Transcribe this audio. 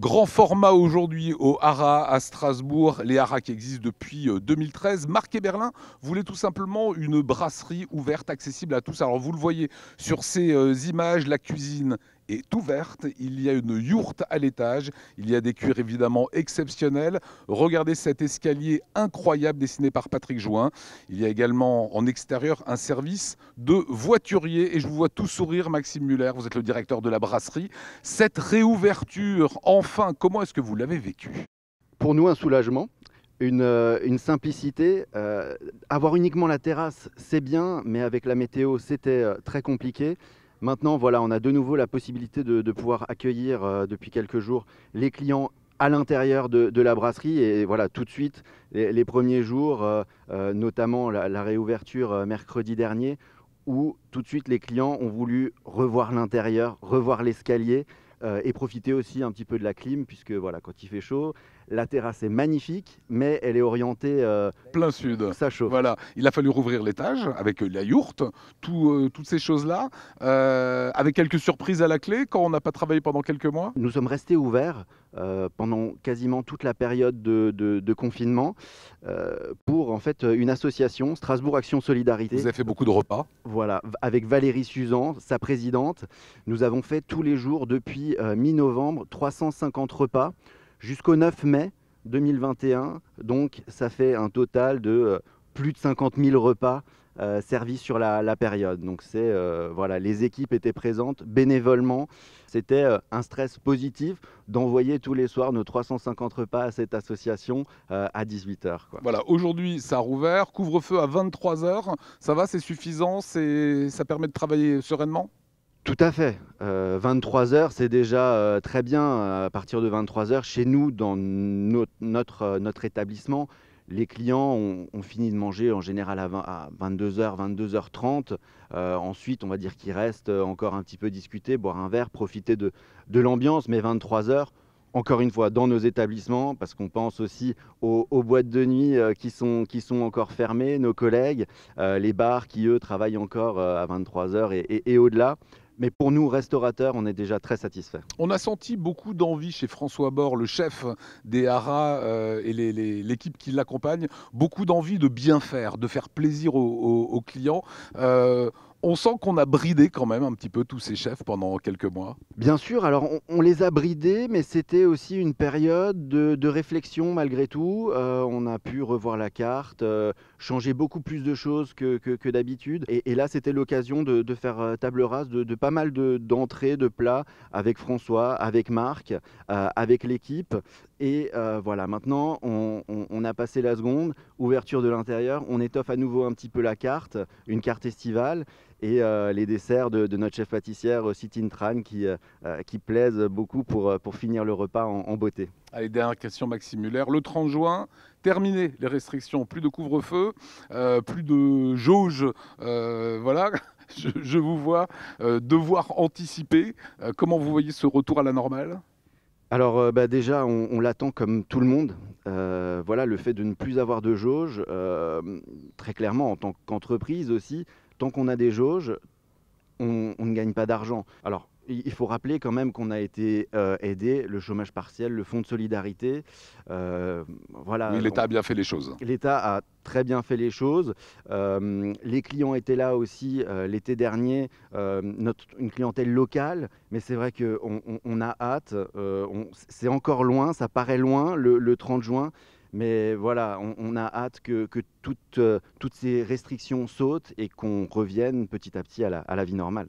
Grand format aujourd'hui au Haras à Strasbourg, les Haras qui existent depuis 2013. Marc Eberlin voulait tout simplement une brasserie ouverte, accessible à tous. Alors vous le voyez sur ces images, la cuisine est ouverte, il y a une yourte à l'étage, il y a des cuirs évidemment exceptionnels. Regardez cet escalier incroyable dessiné par Patrick Jouin. Il y a également en extérieur un service de voiturier et je vous vois tout sourire, Maxime Muller, vous êtes le directeur de la brasserie. Cette réouverture, enfin, comment est-ce que vous l'avez vécue? Pour nous, un soulagement, une simplicité. Avoir uniquement la terrasse, c'est bien, mais avec la météo, c'était très compliqué. Maintenant, voilà, on a de nouveau la possibilité de pouvoir accueillir depuis quelques jours les clients à l'intérieur de la brasserie. Et voilà, tout de suite, les premiers jours, notamment la réouverture mercredi dernier, où tout de suite les clients ont voulu revoir l'intérieur, revoir l'escalier. Et profiter aussi un petit peu de la clim, puisque voilà, quand il fait chaud, la terrasse est magnifique, mais elle est orientée Plein sud. ça chauffe. Voilà, il a fallu rouvrir l'étage avec la yourte, toutes ces choses-là, avec quelques surprises à la clé quand on n'a pas travaillé pendant quelques mois. Nous sommes restés ouverts pendant quasiment toute la période de confinement pour en fait une association, Strasbourg Action Solidarité. Vous avez fait beaucoup de repas. Voilà, avec Valérie Suzan, sa présidente. Nous avons fait tous les jours depuis mi-novembre 350 repas jusqu'au 9 mai 2021. Donc ça fait un total de plus de 50 000 repas servis sur la période. Donc c'est voilà, les équipes étaient présentes bénévolement. C'était un stress positif d'envoyer tous les soirs nos 350 repas à cette association à 18h. Voilà, aujourd'hui ça a rouvert, couvre-feu à 23 heures. Ça va, c'est suffisant, ça permet de travailler sereinement? Tout à fait. 23 heures, c'est déjà très bien. À partir de 23 heures, chez nous, dans notre établissement, les clients ont fini de manger en général à 22 heures, 22h30. Ensuite, on va dire qu'ils restent encore un petit peu discuter, boire un verre, profiter de l'ambiance. Mais 23 heures, encore une fois, dans nos établissements, parce qu'on pense aussi aux boîtes de nuit qui sont encore fermées, nos collègues, les bars qui, eux, travaillent encore à 23 heures et au-delà. Mais pour nous, restaurateurs, on est déjà très satisfaits. On a senti beaucoup d'envie chez François Bord, le chef des Haras et l'équipe qui l'accompagne, beaucoup d'envie de bien faire, de faire plaisir aux clients. On sent qu'on a bridé quand même un petit peu tous ces chefs pendant quelques mois. Bien sûr, alors on les a bridés, mais c'était aussi une période de réflexion malgré tout. On a pu revoir la carte, changer beaucoup plus de choses que d'habitude. Et là, c'était l'occasion de faire table rase de pas mal d'entrées, de plats avec François, avec Marc, avec l'équipe. Et voilà, maintenant, on a passé la seconde, ouverture de l'intérieur. On étoffe à nouveau un petit peu la carte, une carte estivale. Et les desserts de notre chef pâtissière Sitine Tran qui plaisent beaucoup pour finir le repas en beauté. Allez, dernière question, Maxime Muller. Le 30 juin, terminé les restrictions, plus de couvre-feu, plus de jauge. Voilà, je vous vois devoir anticiper. Comment vous voyez ce retour à la normale? Alors déjà, on l'attend comme tout le monde. Voilà, le fait de ne plus avoir de jauge, très clairement en tant qu'entreprise aussi, tant qu'on a des jauges, on ne gagne pas d'argent. Alors, il faut rappeler quand même qu'on a été aidé, le chômage partiel, le fonds de solidarité. Voilà, Oui, l'État a bien fait les choses. l'État a très bien fait les choses. Les clients étaient là aussi l'été dernier, une clientèle locale, mais c'est vrai qu'on a hâte. C'est encore loin, ça paraît loin le 30 juin. Mais voilà, on a hâte que toutes ces restrictions sautent et qu'on revienne petit à petit à la vie normale.